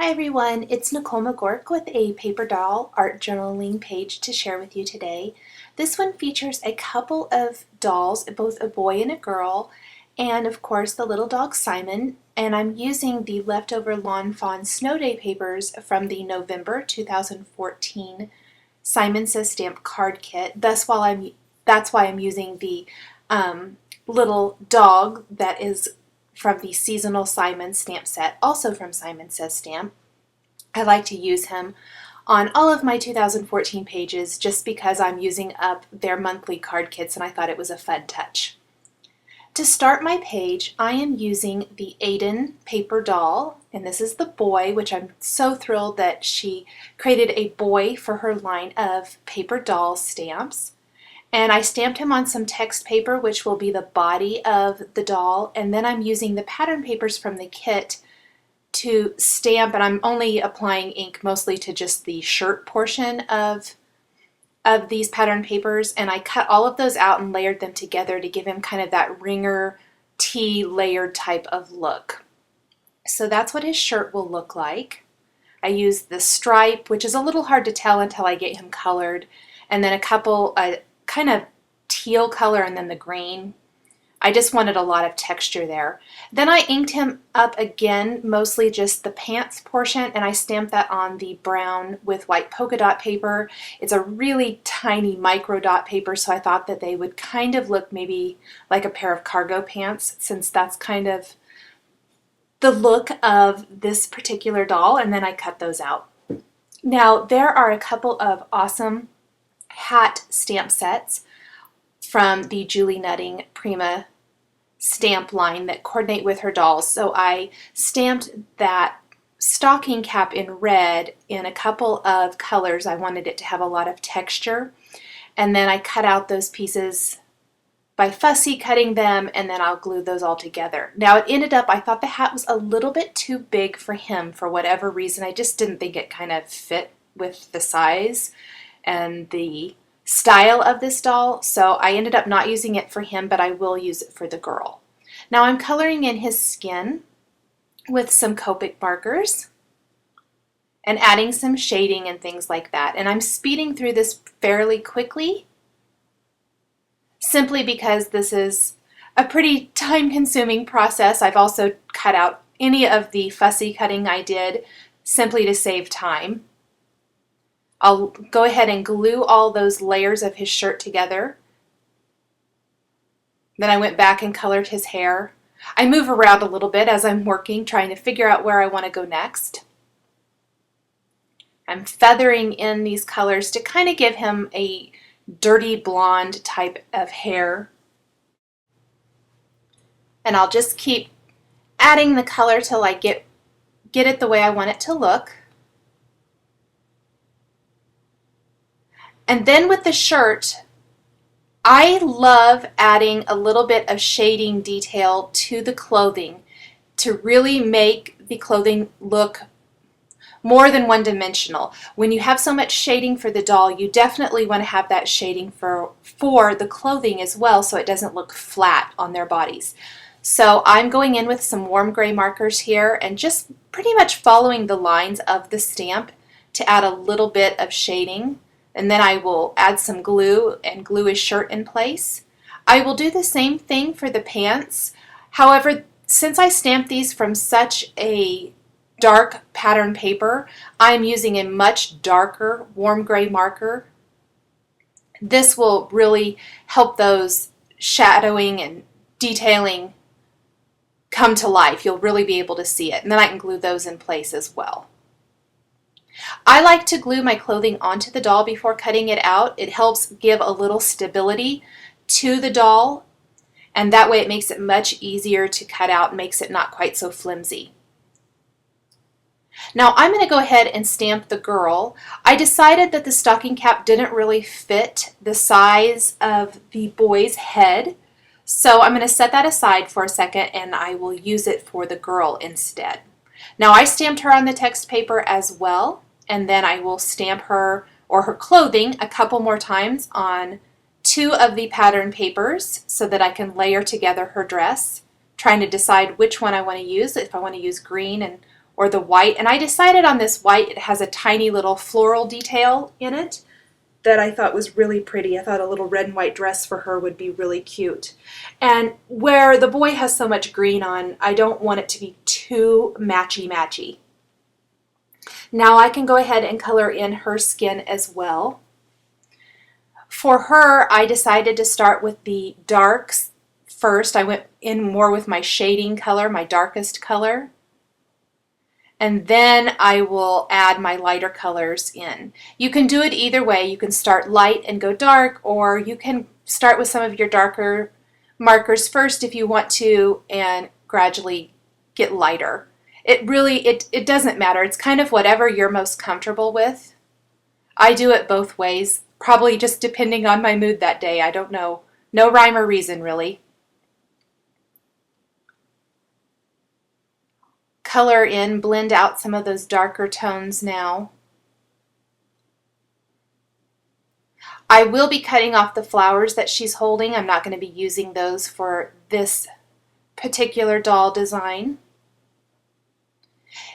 Hi everyone, it's Nicole McGork with a paper doll art journaling page to share with you today. This one features a couple of dolls, both a boy and a girl, and of course the little dog Simon, and I'm using the leftover Lawn Fawn Snow Day papers from the November 2014 Simon Says Stamp card kit. That's why I'm using the little dog that is from the seasonal Simon stamp set, also from Simon Says Stamp. I like to use him on all of my 2014 pages just because I'm using up their monthly card kits and I thought it was a fun touch. To start my page, I am using the Aiden paper doll, and this is the boy, which I'm so thrilled that she created a boy for her line of paper doll stamps. And I stamped him on some text paper, which will be the body of the doll, and then I'm using the pattern papers from the kit to stamp, and I'm only applying ink mostly to just the shirt portion of these pattern papers, and I cut all of those out and layered them together to give him kind of that ringer tee layered type of look. So that's what his shirt will look like. I used the stripe, which is a little hard to tell until I get him colored, and then a couple kind of teal color and then the green. I just wanted a lot of texture there. Then I inked him up again, mostly just the pants portion, and I stamped that on the brown with white polka dot paper. It's a really tiny micro dot paper, so I thought that they would kind of look maybe like a pair of cargo pants, since that's kind of the look of this particular doll, and then I cut those out. Now, there are a couple of awesome hat stamp sets from the Julie Nutting Prima stamp line that coordinate with her dolls. So I stamped that stocking cap in red in a couple of colors. I wanted it to have a lot of texture. And then I cut out those pieces by fussy cutting them, and then I'll glue those all together. Now it ended up, I thought the hat was a little bit too big for him for whatever reason. I just didn't think it kind of fit with the size and the style of this doll, so I ended up not using it for him, but I will use it for the girl. Now I'm coloring in his skin with some Copic markers and adding some shading and things like that, and I'm speeding through this fairly quickly simply because this is a pretty time-consuming process. I've also cut out any of the fussy cutting I did simply to save time. I'll go ahead and glue all those layers of his shirt together. Then I went back and colored his hair. I move around a little bit as I'm working, trying to figure out where I want to go next. I'm feathering in these colors to kind of give him a dirty blonde type of hair. And I'll just keep adding the color till I get it the way I want it to look. And then with the shirt, I love adding a little bit of shading detail to the clothing to really make the clothing look more than one-dimensional. When you have so much shading for the doll, you definitely want to have that shading for the clothing as well, so it doesn't look flat on their bodies. So I'm going in with some warm gray markers here and just pretty much following the lines of the stamp to add a little bit of shading. And then I will add some glue and glue his shirt in place. I will do the same thing for the pants. However, since I stamped these from such a dark pattern paper, I'm using a much darker warm gray marker. This will really help those shadowing and detailing come to life. You'll really be able to see it. And then I can glue those in place as well. I like to glue my clothing onto the doll before cutting it out. It helps give a little stability to the doll, and that way it makes it much easier to cut out and makes it not quite so flimsy. Now I'm going to go ahead and stamp the girl. I decided that the stocking cap didn't really fit the size of the boy's head, so I'm going to set that aside for a second and I will use it for the girl instead. Now I stamped her on the text paper as well, and then I will stamp her or her clothing a couple more times on two of the pattern papers so that I can layer together her dress, trying to decide which one I want to use, if I want to use green or the white. And I decided on this white. It has a tiny little floral detail in it that I thought was really pretty. I thought a little red and white dress for her would be really cute. And where the boy has so much green on, I don't want it to be too matchy-matchy. Now I can go ahead and color in her skin as well. For her, I decided to start with the darks first. I went in more with my shading color, my darkest color. And then I will add my lighter colors in. You can do it either way. You can start light and go dark, or you can start with some of your darker markers first if you want to, and gradually get lighter. It doesn't matter. It's kind of whatever you're most comfortable with. I do it both ways, probably just depending on my mood that day. I don't know. No rhyme or reason, really. Color in, blend out some of those darker tones now. I will be cutting off the flowers that she's holding. I'm not going to be using those for this particular doll design.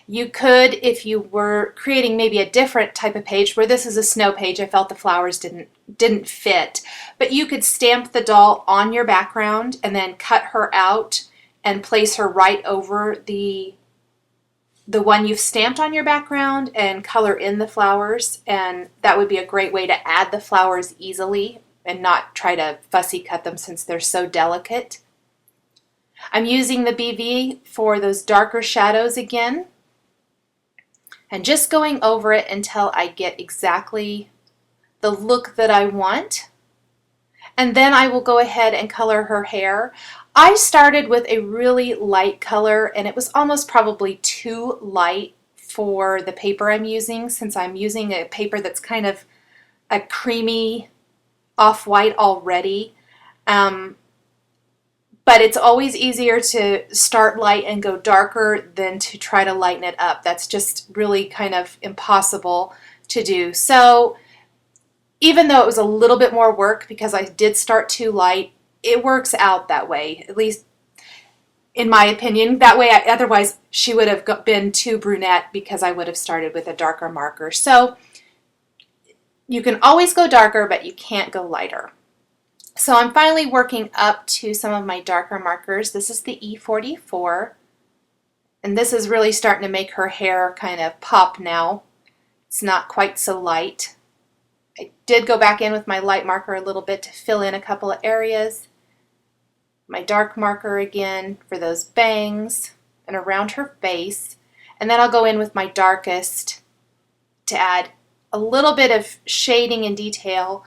You could, if you were creating maybe a different type of page, where this is a snow page, I felt the flowers didn't fit, but you could stamp the doll on your background and then cut her out and place her right over the one you've stamped on your background and color in the flowers, and that would be a great way to add the flowers easily and not try to fussy cut them since they're so delicate. I'm using the BV for those darker shadows again and just going over it until I get exactly the look that I want. And then I will go ahead and color her hair. I started with a really light color, and it was almost probably too light for the paper I'm using, since I'm using a paper that's kind of a creamy off-white already. But it's always easier to start light and go darker than to try to lighten it up. That's just really kind of impossible to do. So even though it was a little bit more work because I did start too light, it works out that way, at least in my opinion. That way, otherwise she would have been too brunette because I would have started with a darker marker. So you can always go darker, but you can't go lighter. So I'm finally working up to some of my darker markers. This is the E44, and this is really starting to make her hair kind of pop now. It's not quite so light. I did go back in with my light marker a little bit to fill in a couple of areas. My dark marker again for those bangs and around her face. And then I'll go in with my darkest to add a little bit of shading and detail,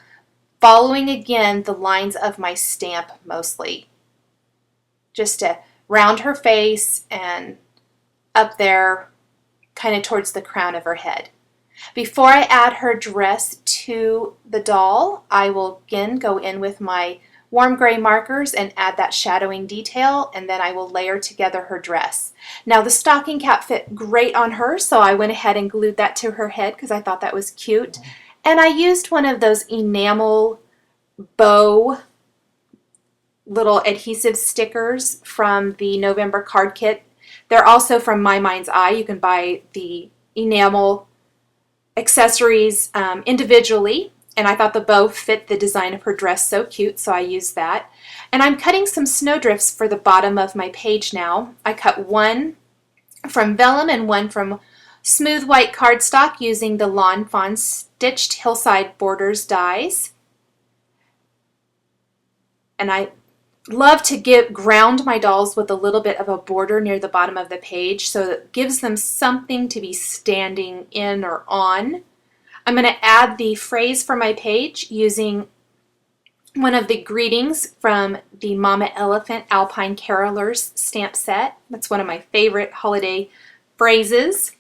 following again the lines of my stamp mostly. Just to round her face and up there kind of towards the crown of her head. Before I add her dress to the doll, I will again go in with my warm gray markers and add that shadowing detail, and then I will layer together her dress. Now the stocking cap fit great on her, so I went ahead and glued that to her head because I thought that was cute. And I used one of those enamel bow little adhesive stickers from the November card kit. They're also from My Mind's Eye. You can buy the enamel accessories individually, and I thought the bow fit the design of her dress so cute, so I used that. And I'm cutting some snowdrifts for the bottom of my page now. I cut one from vellum and one from smooth white cardstock using the Lawn Fawn Stitched Hillside Borders dies. And I love to ground my dolls with a little bit of a border near the bottom of the page so it gives them something to be standing in or on. I'm going to add the phrase for my page using one of the greetings from the Mama Elephant Alpine Carolers stamp set. That's one of my favorite holiday phrases.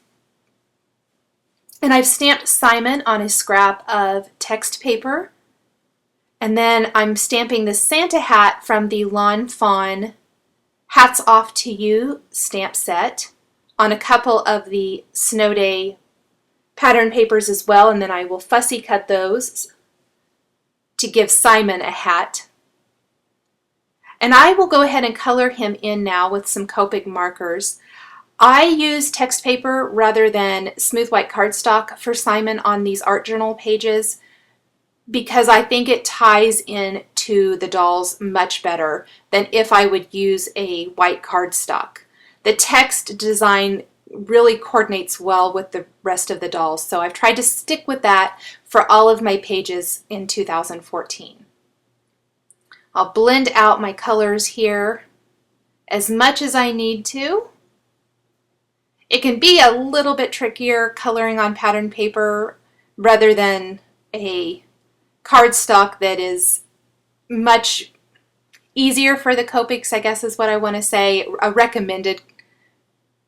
And I've stamped Simon on a scrap of text paper. And then I'm stamping the Santa hat from the Lawn Fawn Hats Off to You stamp set on a couple of the Snow Day pattern papers as well, and then I will fussy cut those to give Simon a hat. And I will go ahead and color him in now with some Copic markers. I use text paper rather than smooth white cardstock for Simon on these art journal pages because I think it ties in to the dolls much better than if I would use a white cardstock. The text design really coordinates well with the rest of the dolls, so I've tried to stick with that for all of my pages in 2014. I'll blend out my colors here as much as I need to. It can be a little bit trickier coloring on pattern paper rather than a cardstock that is much easier for the Copics, I guess is what I want to say, a recommended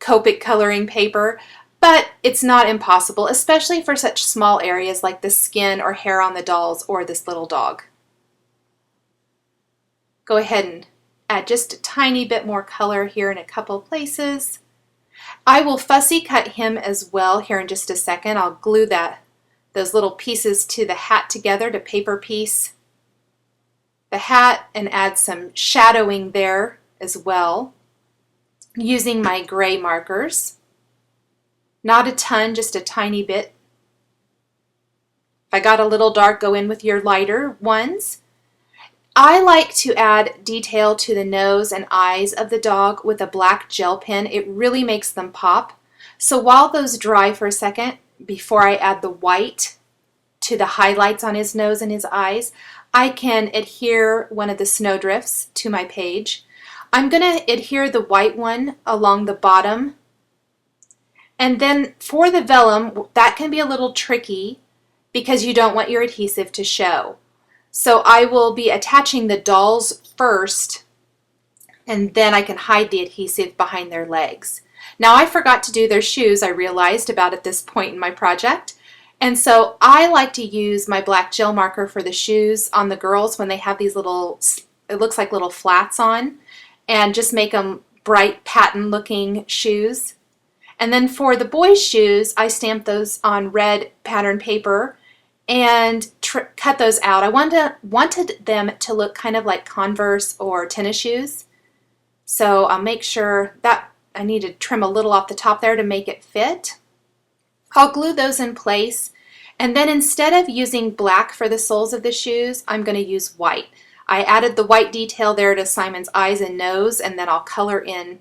Copic coloring paper, but it's not impossible, especially for such small areas like the skin or hair on the dolls or this little dog. Go ahead and add just a tiny bit more color here in a couple places. I will fussy cut him as well here in just a second. I'll glue those little pieces to the hat together to paper piece the hat and add some shadowing there as well using my gray markers. Not a ton, just a tiny bit. If I got a little dark, go in with your lighter ones. I like to add detail to the nose and eyes of the dog with a black gel pen. It really makes them pop. So while those dry for a second, before I add the white to the highlights on his nose and his eyes, I can adhere one of the snowdrifts to my page. I'm going to adhere the white one along the bottom. And then for the vellum, that can be a little tricky because you don't want your adhesive to show. So I will be attaching the dolls first, and then I can hide the adhesive behind their legs. Now I forgot to do their shoes, I realized about at this point in my project. And so I like to use my black gel marker for the shoes on the girls when they have these little, it looks like little flats on, and just make them bright patent looking shoes. And then for the boys' shoes, I stamp those on red pattern paper and cut those out. I wanted them to look kind of like Converse or tennis shoes. So I'll make sure that I need to trim a little off the top there to make it fit. I'll glue those in place, and then instead of using black for the soles of the shoes, I'm going to use white. I added the white detail there to Simon's eyes and nose, and then I'll color in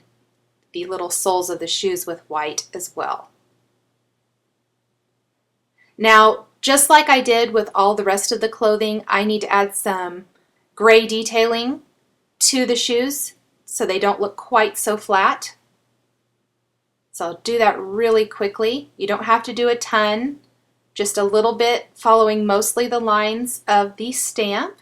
the little soles of the shoes with white as well. Now, just like I did with all the rest of the clothing, I need to add some gray detailing to the shoes so they don't look quite so flat. So I'll do that really quickly. You don't have to do a ton, just a little bit, following mostly the lines of the stamp.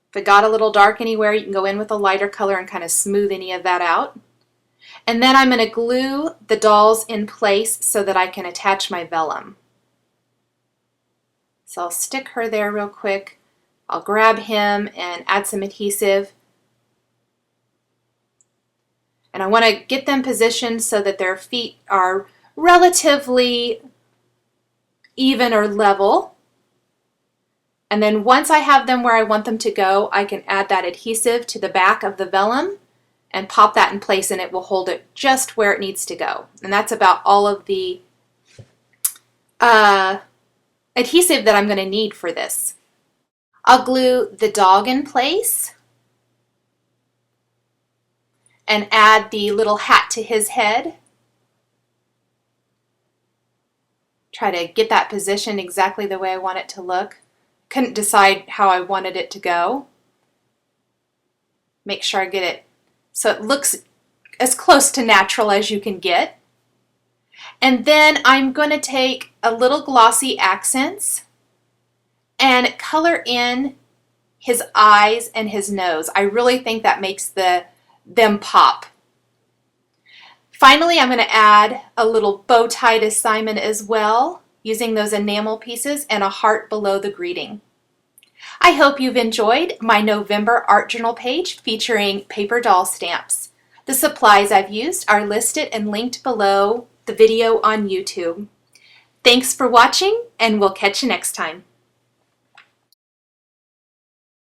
If it got a little dark anywhere, you can go in with a lighter color and kind of smooth any of that out. And then I'm going to glue the dolls in place so that I can attach my vellum. So I'll stick her there real quick. I'll grab him and add some adhesive. And I want to get them positioned so that their feet are relatively even or level. And then once I have them where I want them to go, I can add that adhesive to the back of the vellum and pop that in place, and it will hold it just where it needs to go. And that's about all of the adhesive that I'm going to need for this. I'll glue the dog in place and add the little hat to his head. Try to get that positioned exactly the way I want it to look. Couldn't decide how I wanted it to go. Make sure I get it so it looks as close to natural as you can get. And then I'm going to take a little glossy accents and color in his eyes and his nose. I really think that makes them pop. Finally, I'm going to add a little bow tie to Simon as well, using those enamel pieces and a heart below the greeting. I hope you've enjoyed my November art journal page featuring paper doll stamps. The supplies I've used are listed and linked below the video on YouTube. Thanks for watching, and we'll catch you next time.